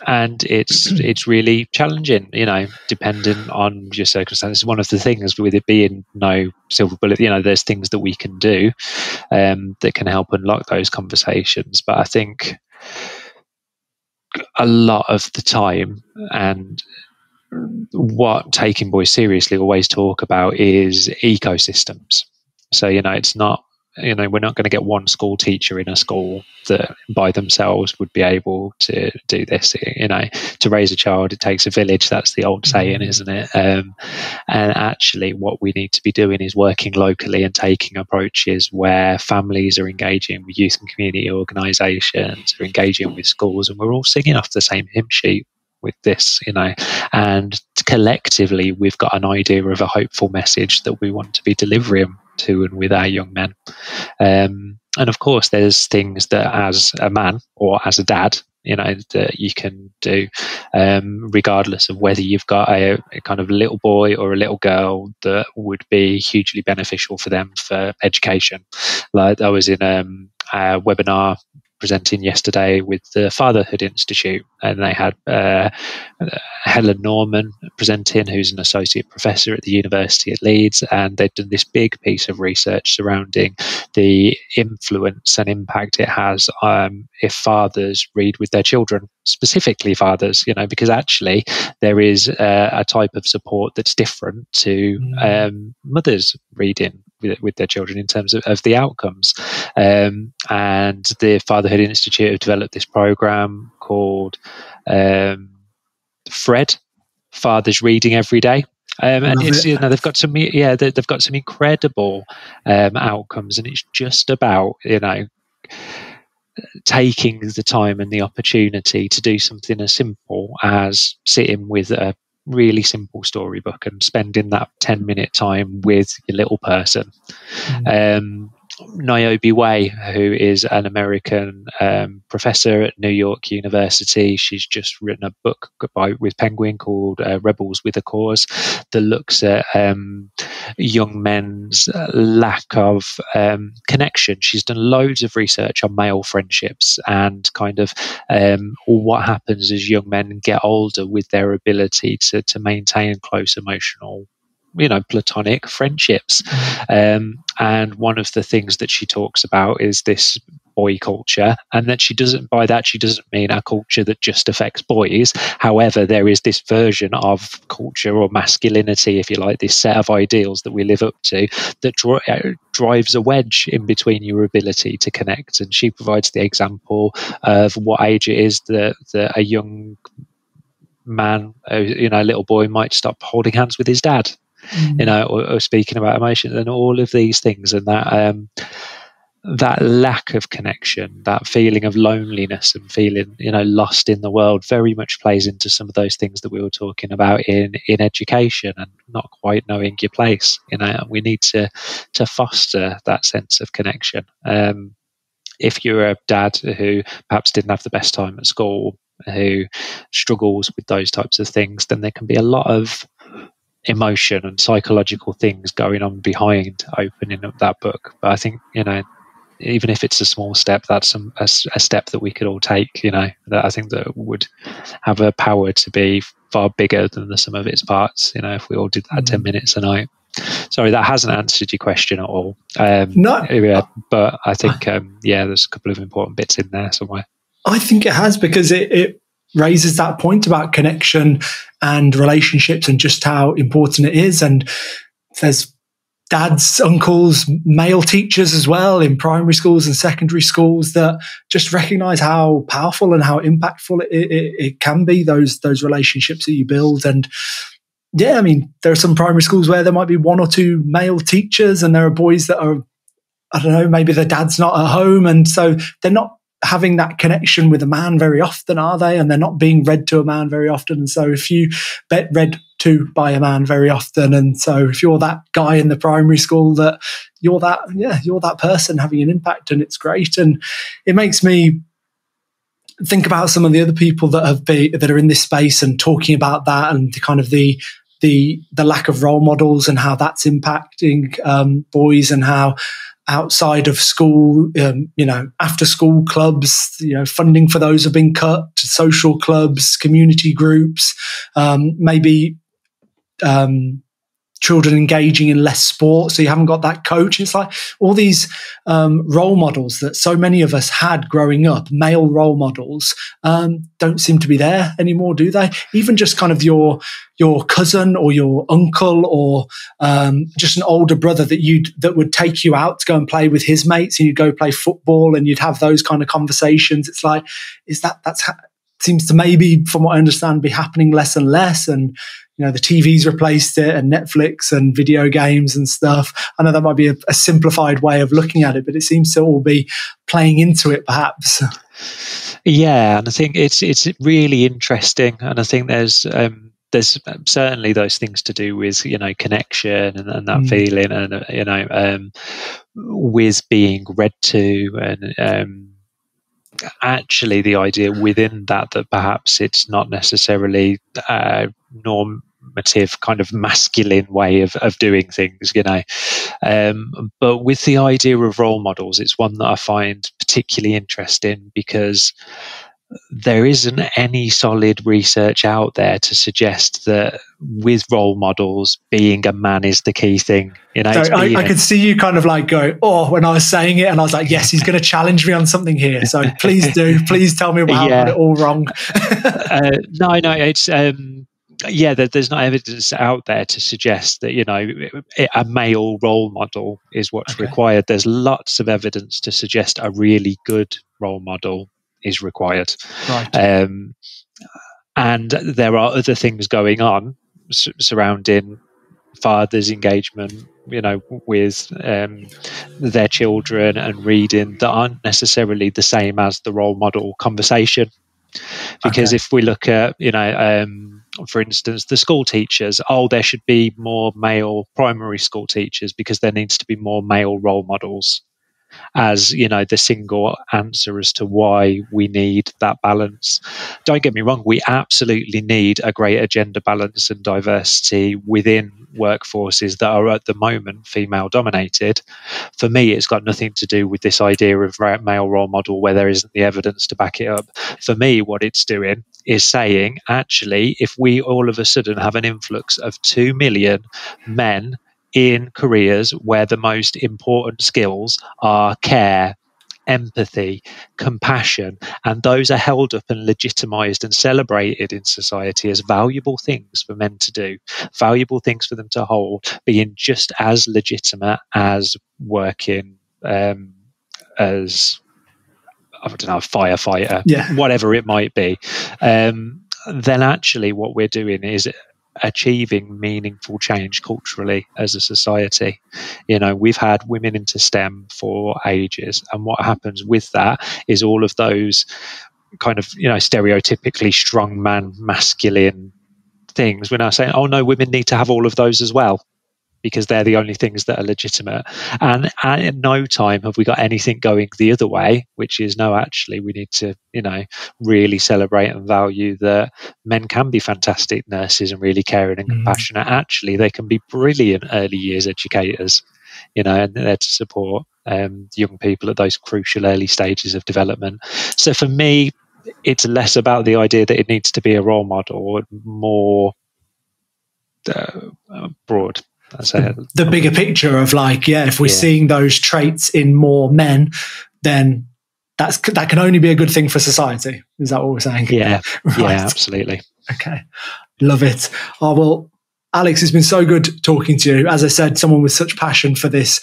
And it's really challenging, depending on your circumstances. One of the things with it being no silver bullet, there's things that we can do that can help unlock those conversations. But I think a lot of the time, and what Taking Boys Seriously always talk about, is ecosystems. So, it's not we're not going to get one school teacher in a school that by themselves would be able to do this. To raise a child, it takes a village. That's the old saying, isn't it? And actually what we need to be doing is working locally and taking approaches where families are engaging with youth and community organisations, are engaging with schools, and we're all singing off the same hymn sheet with this, and collectively we've got an idea of a hopeful message that we want to be delivering to and with our young men. And of course there's things that as a man or as a dad, that you can do, regardless of whether you've got a kind of little boy or a little girl, that would be hugely beneficial for them for education. Like I was in a webinar presenting yesterday with the Fatherhood Institute, and they had Helen Norman presenting, who's an associate professor at the University of Leeds, and they'd done this big piece of research surrounding the influence and impact it has if fathers read with their children, specifically fathers, because actually there is a type of support that's different to mothers reading with their children in terms of the outcomes. And the Fatherhood Institute have developed this program called Fred, Fathers Reading Every Day. And it's they've got some they've got some incredible outcomes, and it's just about taking the time and the opportunity to do something as simple as sitting with a really simple storybook and spending that 10-minute time with your little person. Niobe Way, who is an American professor at New York University, she's just written a book with Penguin called Rebels with a Cause, that looks at young men's lack of connection. She's done loads of research on male friendships and kind of what happens as young men get older with their ability to maintain close emotional, platonic friendships. And one of the things that she talks about is this boy culture, and that she doesn't mean a culture that just affects boys. However, there is this version of culture or masculinity, if you like, this set of ideals that we live up to that drives a wedge in between your ability to connect. And she provides the example of what age it is that a young man, a little boy, might stop holding hands with his dad, or speaking about emotions and all of these things, and that lack of connection, that feeling of loneliness and feeling, lost in the world, very much plays into some of those things that we were talking about in education and not quite knowing your place. We need to foster that sense of connection. If you're a dad who perhaps didn't have the best time at school, who struggles with those types of things, then there can be a lot of emotion and psychological things going on behind opening up that book. But I think, even if it's a small step, that's a step that we could all take, that I think that would have a power to be far bigger than the sum of its parts, if we all did that 10 minutes a night. Sorry, that hasn't answered your question at all. No. But I think, there's a couple of important bits in there somewhere. I think it has, because it raises that point about connection and relationships and just how important it is. And there's dads, uncles, male teachers as well in primary schools and secondary schools that just recognise how powerful and how impactful it can be, those relationships that you build. And yeah, I mean, there are some primary schools where there might be one or two male teachers, and there are boys that are, I don't know, maybe their dad's not at home, and so they're not having that connection with a man very often, are they? And they're not being read to a man very often. And so if you get read to by a man very often, and so if you're that guy in the primary school, that you're that person having an impact, and it's great. And it makes me think about some of the other people that are in this space and talking about that, and kind of the lack of role models and how that's impacting boys, and how outside of school, after school clubs, funding for those have been cut, to social clubs, community groups, maybe children engaging in less sport, so you haven't got that coach. It's like all these role models that so many of us had growing up, male role models, don't seem to be there anymore, do they? Even just kind of your cousin or your uncle or just an older brother that would take you out to go and play with his mates, and you'd go play football and you'd have those kind of conversations. It's like, seems to maybe, from what I understand, be happening less and less. And the TV's replaced it, and Netflix and video games and stuff. I know that might be a simplified way of looking at it, but it seems to all be playing into it, perhaps. Yeah, and I think it's really interesting, and I think there's certainly those things to do with connection and that feeling, and with being read to, and actually the idea within that perhaps it's not necessarily normative kind of masculine way of doing things, but with the idea of role models, it's one that I find particularly interesting because there isn't any solid research out there to suggest that with role models, being a man is the key thing. I could see you kind of like go, oh, when I was saying it, and I was like, yes, he's going to challenge me on something here. So please tell me how I got it all wrong. No, it's there's no evidence out there to suggest that a male role model is what's required. There's lots of evidence to suggest a really good role model is required, right? And there are other things going on surrounding fathers' engagement, with their children and reading that aren't necessarily the same as the role model conversation. Because if we look at, for instance, the school teachers, there should be more male primary school teachers because there needs to be more male role models, as the single answer as to why we need that balance. Don't get me wrong, we absolutely need a greater gender balance and diversity within workforces that are at the moment female dominated. For me, it's got nothing to do with this idea of male role model where there isn't the evidence to back it up. For me, what it's doing is saying, actually, if we all of a sudden have an influx of 2 million men in careers where the most important skills are care, empathy, compassion, and those are held up and legitimized and celebrated in society as valuable things for men to do, valuable things for them to hold, being just as legitimate as working as, I don't know, a firefighter, whatever it might be, then actually what we're doing is achieving meaningful change culturally as a society. We've had women into STEM for ages, and what happens with that is all of those kind of stereotypically strong man, masculine things. We're now saying, oh no, women need to have all of those as well, because they're the only things that are legitimate. And at no time have we got anything going the other way, which is, no, actually, we need to, really celebrate and value that men can be fantastic nurses and really caring and compassionate. Actually, they can be brilliant early years educators, and they're there to support young people at those crucial early stages of development. So for me, it's less about the idea that it needs to be a role model, more broad. The bigger picture of if we're seeing those traits in more men, then that can only be a good thing for society. Is that what we're saying? Yeah, right. Yeah, absolutely. Okay, love it. Oh, well, Alex, it's been so good talking to you. As I said, someone with such passion for this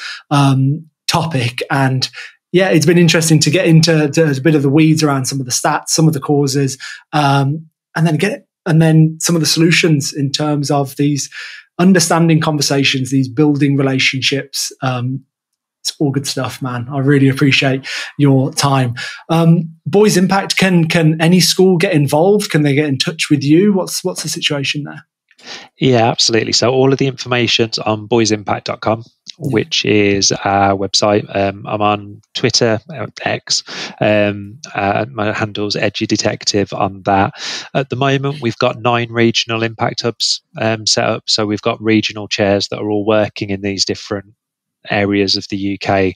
topic, and it's been interesting to get into a bit of the weeds around some of the stats, some of the causes, and then some of the solutions in terms of these understanding conversations, these building relationships. It's all good stuff, man. I really appreciate your time. Boys Impact, can any school get involved? Can they get in touch with you? What's the situation there? Yeah, absolutely. So all of the information's on boysimpact.com, which is our website. I'm on Twitter, X. My handle's EduDetective on that. At the moment, we've got 9 regional impact hubs set up. So we've got regional chairs that are all working in these different areas of the UK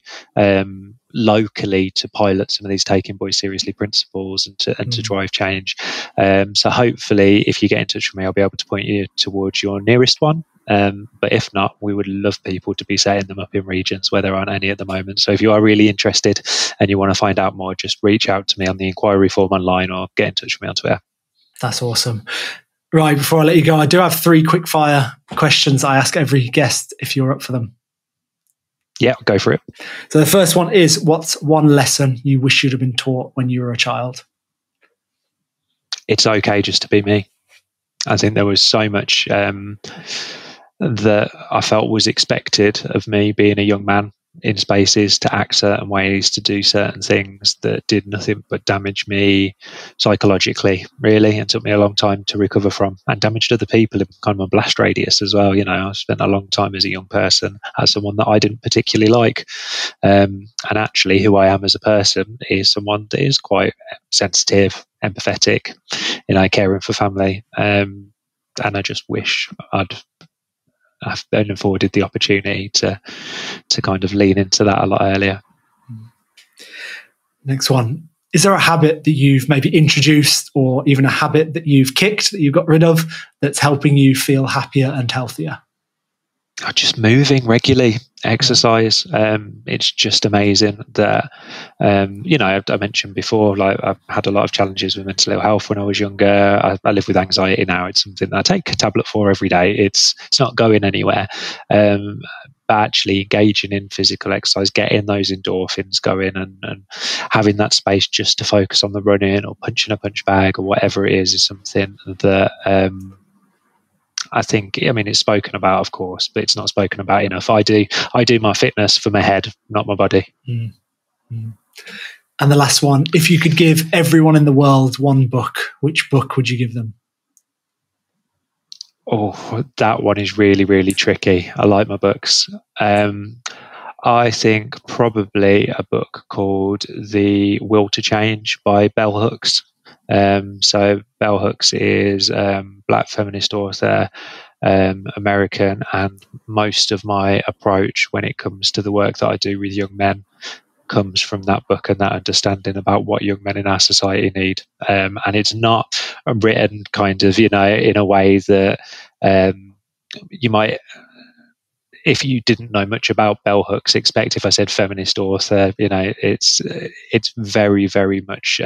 locally to pilot some of these taking boys seriously principles and to drive change. So hopefully, if you get in touch with me, I'll be able to point you towards your nearest one. But if not, we would love people to be setting them up in regions where there aren't any at the moment. So if you are really interested and you want to find out more, just reach out to me on the inquiry form online or get in touch with me on Twitter. That's awesome. Right, before I let you go, I do have 3 quick fire questions I ask every guest, if you're up for them. Yeah, go for it. So the first one is, what's one lesson you wish you'd have been taught when you were a child? It's okay just to be me. I think there was so much that I felt was expected of me being a young man in spaces, to act certain ways, to do certain things that did nothing but damage me psychologically, really, and took me a long time to recover from, and damaged other people in kind of a blast radius as well. You know, I spent a long time as a young person as someone that I didn't particularly like. And actually who I am as a person is someone that is quite sensitive, empathetic, you know, caring for family. And I just wish I've been afforded the opportunity to kind of lean into that a lot earlier. Next one. Is there a habit that you've maybe introduced, or even a habit that you've kicked, that you've got rid of, that's helping you feel happier and healthier? Just moving regularly, exercise. It's just amazing that, you know, I mentioned before, like, I've had a lot of challenges with mental ill health when I was younger. I live with anxiety now. It's something that I take a tablet for every day. It's not going anywhere. But actually engaging in physical exercise, getting those endorphins going, and having that space just to focus on the running or punching a punch bag or whatever it is something that, I think, I mean, it's spoken about, of course, but it's not spoken about enough. I do my fitness for my head, not my body. Mm-hmm. And the last one, if you could give everyone in the world one book, which book would you give them? Oh, that one is really, really tricky. I like my books. I think probably a book called The Will to Change by Bell Hooks. So Bell Hooks is Black feminist author, American, and most of my approach when it comes to the work that I do with young men comes from that book and that understanding about what young men in our society need. And it's not written kind of, you know, in a way that you might, if you didn't know much about bell hooks, expect if I said feminist author, you know, it's very, very much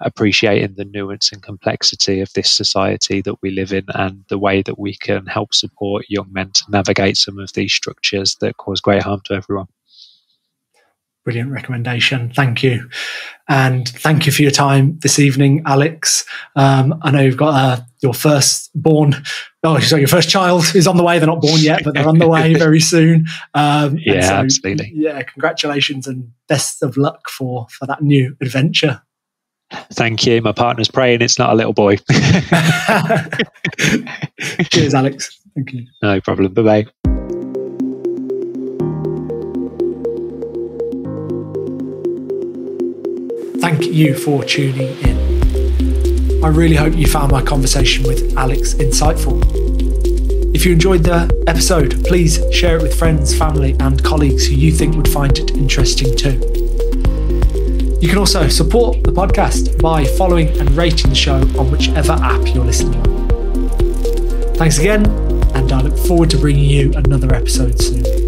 appreciating the nuance and complexity of this society that we live in, and the way that we can help support young men to navigate some of these structures that cause great harm to everyone. Brilliant recommendation. Thank you. And thank you for your time this evening, Alex. I know you've got your first child is on the way. They're not born yet, but they're on the way very soon. Absolutely. Yeah, congratulations and best of luck for that new adventure. Thank you. My partner's praying it's not a little boy. Cheers, Alex. Thank you. No problem. Bye-bye. Thank you for tuning in. I really hope you found my conversation with Alex insightful. If you enjoyed the episode, please share it with friends, family, and colleagues who you think would find it interesting too. You can also support the podcast by following and rating the show on whichever app you're listening on. Thanks again, and I look forward to bringing you another episode soon.